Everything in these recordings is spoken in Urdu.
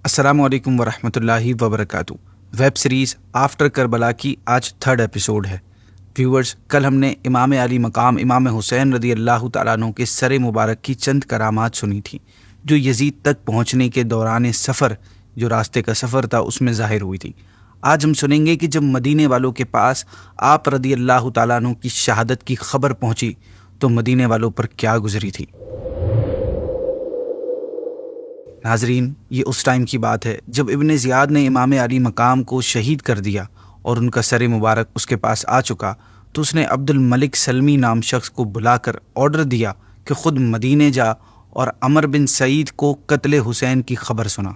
السلام علیکم ورحمۃ اللہ وبرکاتہ۔ ویب سیریز آفٹر کربلا کی آج 3rd ایپیسوڈ ہے۔ ویورز، کل ہم نے امام علی مقام امام حسین رضی اللہ تعالیٰ عنہ کے سر مبارک کی چند کرامات سنی تھیں جو یزید تک پہنچنے کے دوران سفر، جو راستے کا سفر تھا، اس میں ظاہر ہوئی تھی۔ آج ہم سنیں گے کہ جب مدینے والوں کے پاس آپ رضی اللہ تعالیٰ عنہ کی شہادت کی خبر پہنچی تو مدینے والوں پر کیا گزری تھی۔ ناظرین، یہ اس ٹائم کی بات ہے جب ابن زیاد نے امام علی مقام کو شہید کر دیا اور ان کا سر مبارک اس کے پاس آ چکا تو اس نے عبد الملک سلمی نام شخص کو بلا کر آرڈر دیا کہ خود مدینے جا اور عمر بن سعید کو قتل حسین کی خبر سنا۔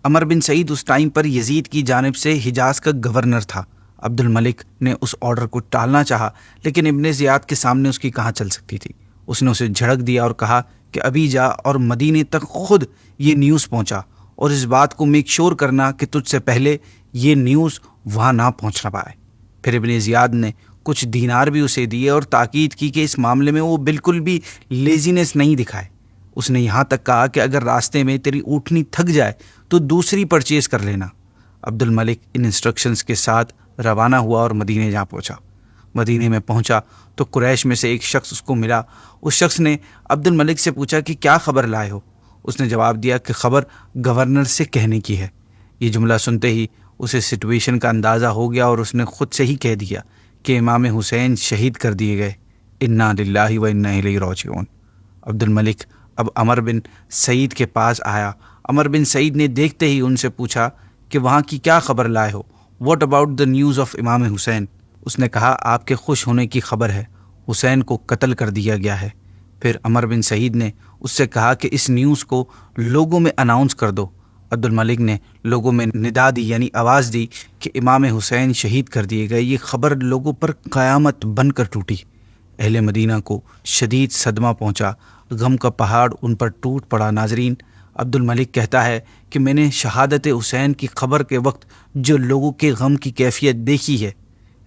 عمر بن سعید اس ٹائم پر یزید کی جانب سے حجاز کا گورنر تھا۔ عبد الملک نے اس آرڈر کو ٹالنا چاہا لیکن ابن زیاد کے سامنے اس کی کہاں چل سکتی تھی۔ اس نے اسے جھڑک دیا اور کہا کہ ابھی جا اور مدینے تک خود یہ نیوز پہنچا اور اس بات کو میک شور کرنا کہ تجھ سے پہلے یہ نیوز وہاں نہ پہنچنا پائے۔ پھر ابن زیاد نے کچھ دینار بھی اسے دیے اور تاکید کی کہ اس معاملے میں وہ بالکل بھی لیزینس نہیں دکھائے۔ اس نے یہاں تک کہا کہ اگر راستے میں تیری اونٹنی تھک جائے تو دوسری پرچیز کر لینا۔ عبد الملک ان انسٹرکشنز کے ساتھ روانہ ہوا اور مدینے جا پہنچا۔ مدینے میں پہنچا تو قریش میں سے ایک شخص اس کو ملا۔ اس شخص نے عبد الملک سے پوچھا کہ کیا خبر لائے ہو؟ اس نے جواب دیا کہ خبر گورنر سے کہنے کی ہے۔ یہ جملہ سنتے ہی اسے سچویشن کا اندازہ ہو گیا اور اس نے خود سے ہی کہہ دیا کہ امام حسین شہید کر دیے گئے، انا للہ و انا الیہ راجعون۔ عبد الملک اب عمر بن سعید کے پاس آیا۔ عمر بن سعید نے دیکھتے ہی ان سے پوچھا کہ وہاں کی کیا خبر لائے ہو؟ What about the news of Imam Hussain? اس نے کہا آپ کے خوش ہونے کی خبر ہے، حسین کو قتل کر دیا گیا ہے۔ پھر عمر بن سعید نے اس سے کہا کہ اس نیوز کو لوگوں میں اناؤنس کر دو۔ عبد الملک نے لوگوں میں ندا دی، یعنی آواز دی کہ امام حسین شہید کر دیے گئے۔ یہ خبر لوگوں پر قیامت بن کر ٹوٹی۔ اہل مدینہ کو شدید صدمہ پہنچا، غم کا پہاڑ ان پر ٹوٹ پڑا۔ ناظرین، عبد الملک کہتا ہے کہ میں نے شہادت حسین کی خبر کے وقت جو لوگوں کے غم کی کیفیت دیکھی ہے،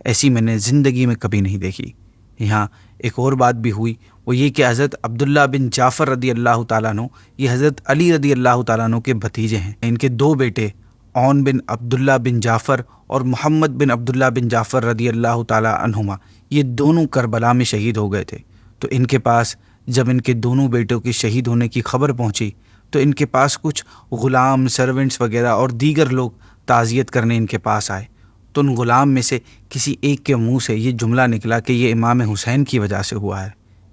ایسی میں نے زندگی میں کبھی نہیں دیکھی۔ یہاں ایک اور بات بھی ہوئی، وہ یہ کہ حضرت عبداللہ بن جعفر رضی اللہ تعالیٰ عنہ، یہ حضرت علی رضی اللہ تعالیٰ عنہ کے بھتیجے ہیں۔ ان کے 2 بیٹے عون بن عبداللہ بن جعفر اور محمد بن عبداللہ بن جعفر رضی اللہ تعالیٰ عنہما، یہ دونوں کربلا میں شہید ہو گئے تھے۔ تو ان کے پاس جب ان کے دونوں بیٹوں کے شہید ہونے کی خبر پہنچی تو ان کے پاس کچھ غلام، سرونٹس وغیرہ اور دیگر لوگ تعزیت کرنے ان کے پاس آئے۔ تو ان غلام میں سے کسی ایک کے منہ سے یہ جملہ نکلا کہ یہ امام حسین کی وجہ سے ہوا ہے۔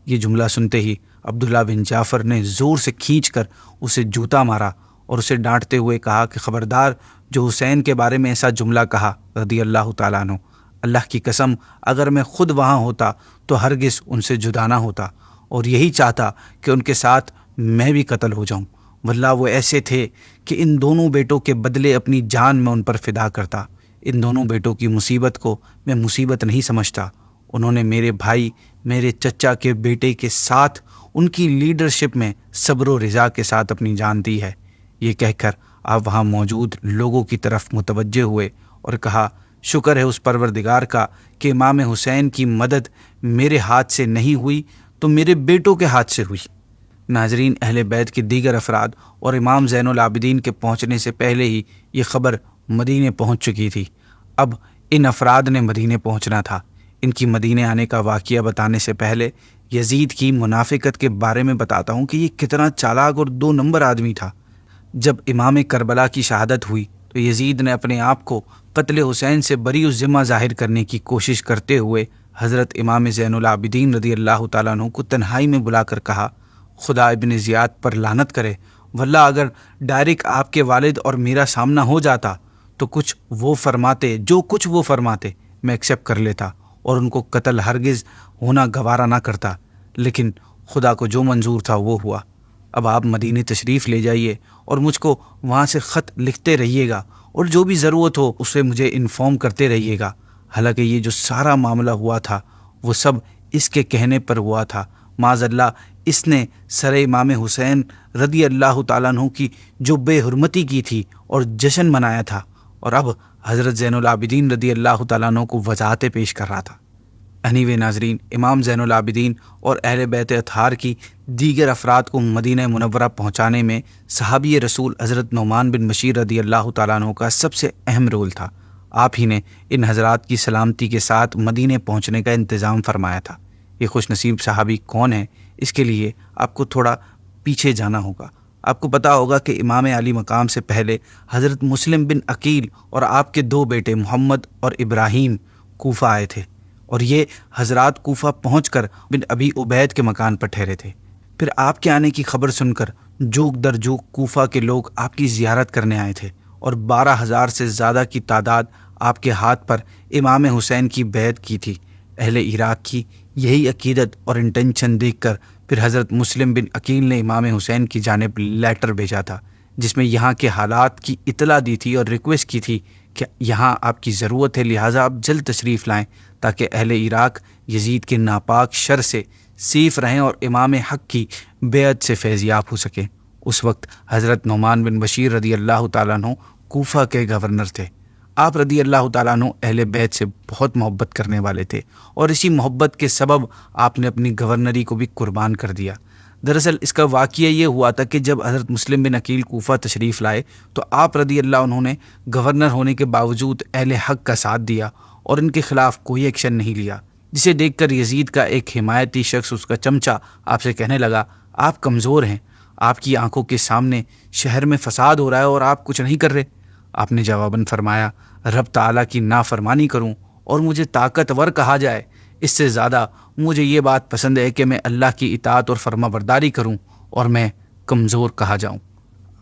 یہ جملہ سنتے ہی عبداللہ بن جعفر نے زور سے کھینچ کر اسے جوتا مارا اور اسے ڈانٹتے ہوئے کہا کہ خبردار، جو حسین کے بارے میں ایسا جملہ کہا رضی اللہ تعالیٰ عنہ، اللہ کی قسم اگر میں خود وہاں ہوتا تو ہرگز ان سے جدا نہ ہوتا اور یہی چاہتا کہ ان کے ساتھ میں بھی قتل ہو جاؤں۔ واللہ وہ ایسے تھے کہ ان دونوں بیٹوں کے بدلے اپنی جان میں ان پر فدا کرتا۔ ان دونوں بیٹوں کی مصیبت کو میں مصیبت نہیں سمجھتا۔ انہوں نے میرے بھائی، میرے چچا کے بیٹے کے ساتھ ان کی لیڈرشپ میں صبر و رضا کے ساتھ اپنی جان دی ہے۔ یہ کہہ کر آپ وہاں موجود لوگوں کی طرف متوجہ ہوئے اور کہا شکر ہے اس پروردگار کا کہ امام حسین کی مدد میرے ہاتھ سے نہیں ہوئی تو میرے بیٹوں کے ہاتھ سے ہوئی۔ ناظرین، اہل بیت کے دیگر افراد اور امام زین العابدین کے پہنچنے سے پہلے ہی یہ خبر مدینے پہنچ چکی تھی۔ اب ان افراد نے مدینے پہنچنا تھا۔ ان کی مدینے آنے کا واقعہ بتانے سے پہلے یزید کی منافقت کے بارے میں بتاتا ہوں کہ یہ کتنا چالاک اور 2 نمبر آدمی تھا۔ جب امام کربلا کی شہادت ہوئی تو یزید نے اپنے آپ کو قتل حسین سے بری الذمہ ظاہر کرنے کی کوشش کرتے ہوئے حضرت امام زین العابدین رضی اللہ تعالیٰ عنہ کو تنہائی میں بلا کر کہا خدا ابن زیاد پر لعنت کرے، واللہ اگر ڈائریکٹ آپ کے والد اور میرا سامنا ہو جاتا تو کچھ وہ فرماتے، جو کچھ وہ فرماتے میں ایکسیپٹ کر لیتا اور ان کو قتل ہرگز ہونا گوارا نہ کرتا، لیکن خدا کو جو منظور تھا وہ ہوا۔ اب آپ مدینے تشریف لے جائیے اور مجھ کو وہاں سے خط لکھتے رہیے گا اور جو بھی ضرورت ہو اسے مجھے انفارم کرتے رہیے گا۔ حالانکہ یہ جو سارا معاملہ ہوا تھا وہ سب اس کے کہنے پر ہوا تھا۔ معاذ اللہ، اس نے سر امام حسین رضی اللہ تعالیٰ عنہ کی جو بے حرمتی کی تھی اور جشن منایا تھا، اور اب حضرت زین العابدین رضی اللہ تعالیٰ عنہ کو وضاحتیں پیش کر رہا تھا۔ انیوے ناظرین، امام زین العابدین اور اہل بیت اطہار کی دیگر افراد کو مدینہ منورہ پہنچانے میں صحابی رسول حضرت نعمان بن بشیر رضی اللہ تعالیٰ عنہ کا سب سے اہم رول تھا۔ آپ ہی نے ان حضرات کی سلامتی کے ساتھ مدینہ پہنچنے کا انتظام فرمایا تھا۔ یہ خوش نصیب صحابی کون ہے، اس کے لیے آپ کو تھوڑا پیچھے جانا ہوگا۔ آپ کو پتا ہوگا کہ امام علی مقام سے پہلے حضرت مسلم بن عقیل اور آپ کے 2 بیٹے محمد اور ابراہیم کوفہ آئے تھے، اور یہ حضرات کوفہ پہنچ کر بن ابی عبید کے مکان پر ٹھہرے تھے۔ پھر آپ کے آنے کی خبر سن کر جوک در جوک کوفہ کے لوگ آپ کی زیارت کرنے آئے تھے، اور 12,000 سے زیادہ کی تعداد آپ کے ہاتھ پر امام حسین کی بیعت کی تھی۔ اہل عراق کی یہی عقیدت اور انٹینشن دیکھ کر پھر حضرت مسلم بن عقیل نے امام حسین کی جانب لیٹر بھیجا تھا، جس میں یہاں کے حالات کی اطلاع دی تھی اور ریکویسٹ کی تھی کہ یہاں آپ کی ضرورت ہے، لہٰذا آپ جلد تشریف لائیں تاکہ اہل عراق یزید کے ناپاک شر سے سیف رہیں اور امام حق کی بیعت سے فیضیاب ہو سکیں۔ اس وقت حضرت نعمان بن بشیر رضی اللہ تعالیٰ عنہ کوفہ کے گورنر تھے۔ آپ رضی اللہ تعالیٰ عنہ اہل بیت سے بہت محبت کرنے والے تھے، اور اسی محبت کے سبب آپ نے اپنی گورنری کو بھی قربان کر دیا۔ دراصل اس کا واقعہ یہ ہوا تھا کہ جب حضرت مسلم بن عقیل کوفہ تشریف لائے تو آپ رضی اللہ عنہ نے گورنر ہونے کے باوجود اہل حق کا ساتھ دیا اور ان کے خلاف کوئی ایکشن نہیں لیا، جسے دیکھ کر یزید کا ایک حمایتی شخص، اس کا چمچہ، آپ سے کہنے لگا آپ کمزور ہیں، آپ کی آنکھوں کے سامنے شہر میں فساد ہو رہا ہے اور آپ کچھ نہیں کر رہے۔ آپ نے جواباً فرمایا رب تعالیٰ کی نافرمانی کروں اور مجھے طاقتور کہا جائے، اس سے زیادہ مجھے یہ بات پسند ہے کہ میں اللہ کی اطاعت اور فرما برداری کروں اور میں کمزور کہا جاؤں۔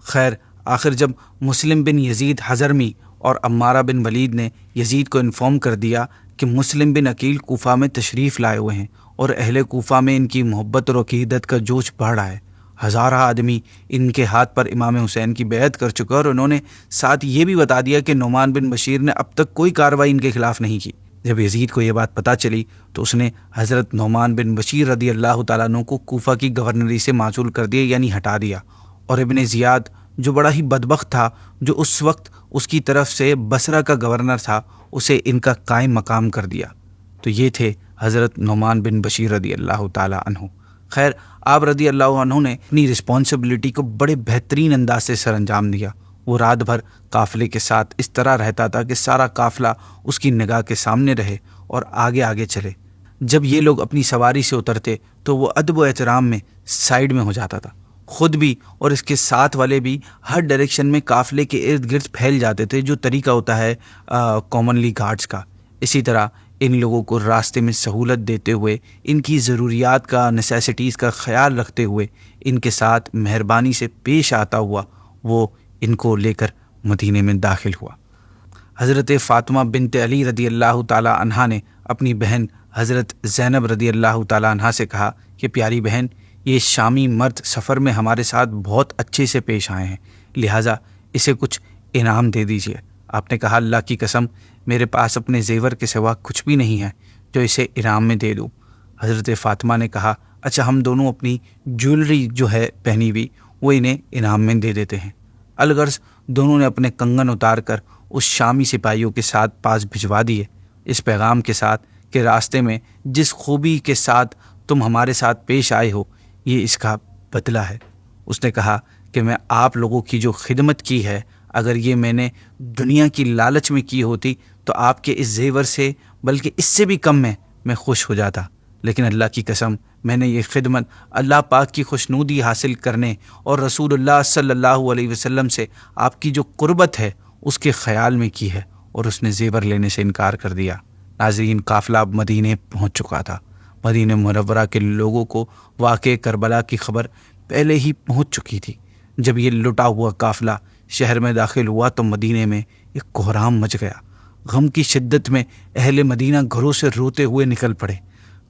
خیر، آخر جب مسلم بن یزید حضرمی اور عمارہ بن ولید نے یزید کو انفارم کر دیا کہ مسلم بن عقیل کوفہ میں تشریف لائے ہوئے ہیں اور اہل کوفہ میں ان کی محبت اور عقیدت کا جوش بڑھ رہا ہے، ہزارہ آدمی ان کے ہاتھ پر امام حسین کی بیعت کر چکا، اور انہوں نے ساتھ یہ بھی بتا دیا کہ نعمان بن بشیر نے اب تک کوئی کارروائی ان کے خلاف نہیں کی۔ جب یزید کو یہ بات پتہ چلی تو اس نے حضرت نعمان بن بشیر رضی اللہ تعالیٰ عنہ کو کوفہ کی گورنری سے معزول کر دیا، یعنی ہٹا دیا، اور ابن زیاد جو بڑا ہی بدبخت تھا، جو اس وقت اس کی طرف سے بصرہ کا گورنر تھا، اسے ان کا قائم مقام کر دیا۔ تو یہ تھے حضرت نعمان بن بشیر رضی اللہ تعالیٰ عنہ۔ خیر، آپ رضی اللہ عنہ نے اپنی رسپانسبلٹی کو بڑے بہترین انداز سے سر انجام دیا۔ وہ رات بھر قافلے کے ساتھ اس طرح رہتا تھا کہ سارا قافلہ اس کی نگاہ کے سامنے رہے اور آگے آگے چلے۔ جب یہ لوگ اپنی سواری سے اترتے تو وہ ادب و احترام میں سائیڈ میں ہو جاتا تھا، خود بھی اور اس کے ساتھ والے بھی ہر ڈائریکشن میں قافلے کے ارد گرد پھیل جاتے تھے، جو طریقہ ہوتا ہے کامنلی گارڈز کا۔ اسی طرح ان لوگوں کو راستے میں سہولت دیتے ہوئے، ان کی ضروریات کا، نیسیسٹیز کا خیال رکھتے ہوئے، ان کے ساتھ مہربانی سے پیش آتا ہوا وہ ان کو لے کر مدینے میں داخل ہوا۔ حضرت فاطمہ بنت علی رضی اللہ تعالی عنہا نے اپنی بہن حضرت زینب رضی اللہ تعالی عنہا سے کہا کہ پیاری بہن، یہ شامی مرد سفر میں ہمارے ساتھ بہت اچھے سے پیش آئے ہیں، لہٰذا اسے کچھ انعام دے دیجیے۔ آپ نے کہا اللہ کی قسم، میرے پاس اپنے زیور کے سوا کچھ بھی نہیں ہے جو اسے انعام میں دے دوں۔ حضرت فاطمہ نے کہا اچھا، ہم دونوں اپنی جیولری جو ہے پہنی ہوئی وہ انہیں انعام میں دے دیتے ہیں۔ الغرض دونوں نے اپنے کنگن اتار کر اس شامی سپاہیوں کے ساتھ پاس بھجوا دیے، اس پیغام کے ساتھ کہ راستے میں جس خوبی کے ساتھ تم ہمارے ساتھ پیش آئے ہو، یہ اس کا بدلہ ہے۔ اس نے کہا کہ میں آپ لوگوں کی جو خدمت کی ہے، اگر یہ میں نے دنیا کی لالچ میں کی ہوتی تو آپ کے اس زیور سے بلکہ اس سے بھی کم میں خوش ہو جاتا، لیکن اللہ کی قسم میں نے یہ خدمت اللہ پاک کی خوشنودی حاصل کرنے اور رسول اللہ صلی اللہ علیہ وسلم سے آپ کی جو قربت ہے اس کے خیال میں کی ہے، اور اس نے زیور لینے سے انکار کر دیا۔ ناظرین، قافلہ اب مدینے پہنچ چکا تھا۔ مدینہ منورہ کے لوگوں کو واقع کربلا کی خبر پہلے ہی پہنچ چکی تھی۔ جب یہ لٹا ہوا قافلہ شہر میں داخل ہوا تو مدینے میں ایک کوہرام مچ گیا۔ غم کی شدت میں اہل مدینہ گھروں سے روتے ہوئے نکل پڑے۔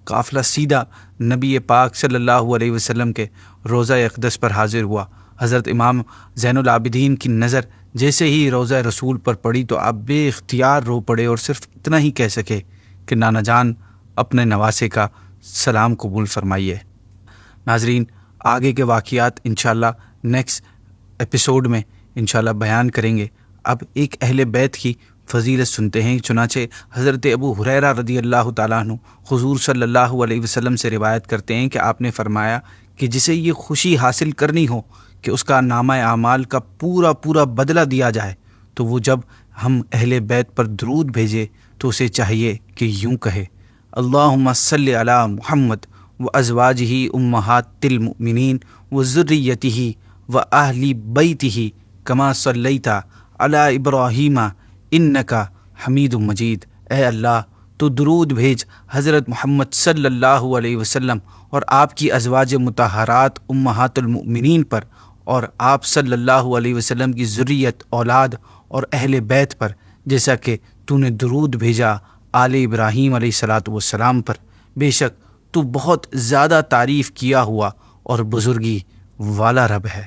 قافلہ سیدھا نبی پاک صلی اللہ علیہ وسلم کے روضہ اقدس پر حاضر ہوا۔ حضرت امام زین العابدین کی نظر جیسے ہی روضہ رسول پر پڑی تو آپ بے اختیار رو پڑے اور صرف اتنا ہی کہہ سکے کہ نانا جان، اپنے نواسے کا سلام قبول فرمائیے۔ ناظرین، آگے کے واقعات انشاءاللہ نیکسٹ ایپیسوڈ میں انشاءاللہ بیان کریں گے۔ اب ایک اہل بیت کی فضیلت سنتے ہیں۔ چنانچہ حضرت ابو ہریرہ رضی اللہ تعالیٰ عنہ حضور صلی اللہ علیہ وسلم سے روایت کرتے ہیں کہ آپ نے فرمایا کہ جسے یہ خوشی حاصل کرنی ہو کہ اس کا نامہ اعمال کا پورا پورا بدلہ دیا جائے، تو وہ جب ہم اہل بیت پر درود بھیجے تو اسے چاہیے کہ یوں کہے: اللہم صلی علی محمد وازواجہ امہات المؤمنین وذریتہ واہل بیتہ کما صلیت علی ابراہیم انک حمید مجید۔ اے اللہ، تو درود بھیج حضرت محمد صلی اللہ علیہ وسلم اور آپ کی ازواج مطہرات امہات المؤمنین پر، اور آپ صلی اللہ علیہ وسلم کی ذریت، اولاد اور اہل بیت پر، جیسا کہ تو نے درود بھیجا آل ابراہیم علیہ الصلاۃ والسلام پر۔ بے شک تو بہت زیادہ تعریف کیا ہوا اور بزرگی والا رب ہے۔